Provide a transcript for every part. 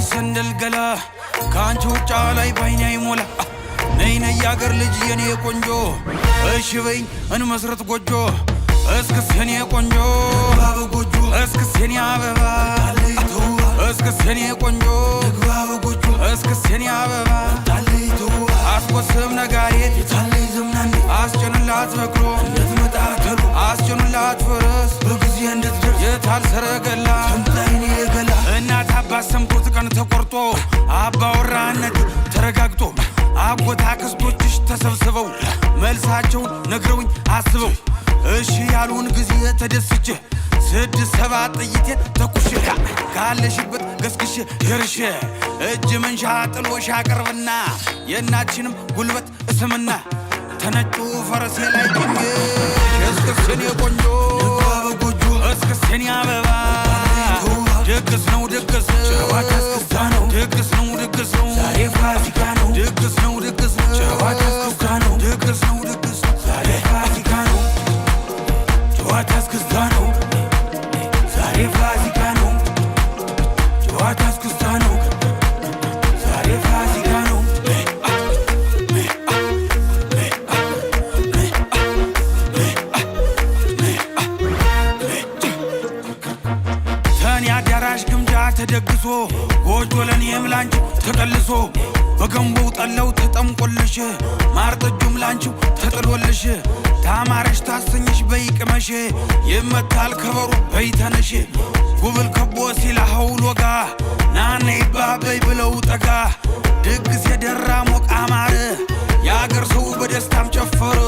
ያለሽ ሰንደል ገላ ካንቺ ውጭ ላይ ባይኔ አይሞላ ነይ ነይ ያገር ልጅ የኔ ቆንጆ እሺ በይኝ እንመስረት ጎጆ እስክስ የኔ ቆንጆ ባበጎጆ እስክስ የኔ አበባ ታለይቶ እስክስ የኔ ቆንጆ ባበጎጆ እስክስ የኔ አበባ ታለይቶ አስቆስም ነጋሪ ታለይ ዘምናን አስጨንላት በክሮ እንድትመጣተሉ አስጨንላት ፈረስ በጊዜ እንድትደርስ የታል ሰረገላ ተምታይኔ ገላ እናት አባት ሰምቶት ቀን ተቆርጦ አባወራነት ተረጋግጦ አጎት አክስቶችሽ ተሰብስበው መልሳቸው ነግረውኝ አስበው እሺ ያሉን ጊዜ ተደስቼ 6-7 ጥይቴ ተኩሼ ካለሽበት ገስግሼ ደርሼ እጅ መንሻ ጥሎሽ አቅርብና የእናትሽንም ጉልበት እስምና ተነጩ ፈረሴ ላይ ቆኜ እስክስ የኔ ቆንጆ ባበጎጆ እስክስ የኔ አበባ ድግስ ነው ድግስ ጨዋታ እስክስታ ነው ድግስ ነው ድግስ ነው ዛሬ ፋሲካ ነው ድግስ ነው ድግስ ነው ጨዋታ እስክስታ ነው ድግስ ነው ድግስ ነው ዛሬ ፋሲካ ነው ጨዋታ እስክስታ ነው ዛሬ ፋሲካ ነው ጨዋታ እስክስታ ነው ዛሬ ፋሲካ ነው ተኔ አዳራሽ ግምጃ ተደግሶ ጎጆ ለኔም ላንቺ ተቀልሶ በገንቦው ጠለው ተጠምቆልሽ ማር ጠጁም ላንቺው ተጥሎልሽ ታማረሽ ታሰኝሽ በይቅመሽ ይመታል ከበሩ በይተነሽ ጉብል ከቦ ሲላኸው ሎጋ ናነ ይባበይ ብለው ጠጋ ድግስ የደራ ሞቅ አማረ የአገር ሰው በደስታም ጨፈረ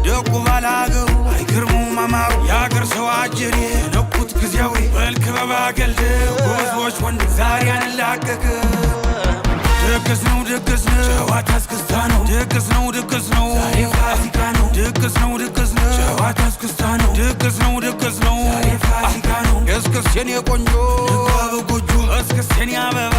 ደጉ ባላገሩ አይገርሙም አማሩ የአገር ሰው አጀሬ ነኩት ጊዜያዊ መልክ በባገልድ ጎበዞች ወንድ ዛሬ አንላቀቅ ድግስ ነው ድግስ ነው ጨዋታ እስክስታ ነው ድግስ ነው ድግስ ነው ዛሬ ፋሲካ ነው ድግስ ነው ድግስ ነው ጨዋታ እስክስታ ነው ድግስ ነው ድግስ ነው ዛሬ ፋሲካ ነው እስክስ የኔ ቆንጆ ባበጎጆ እስክስ የኔ አበባ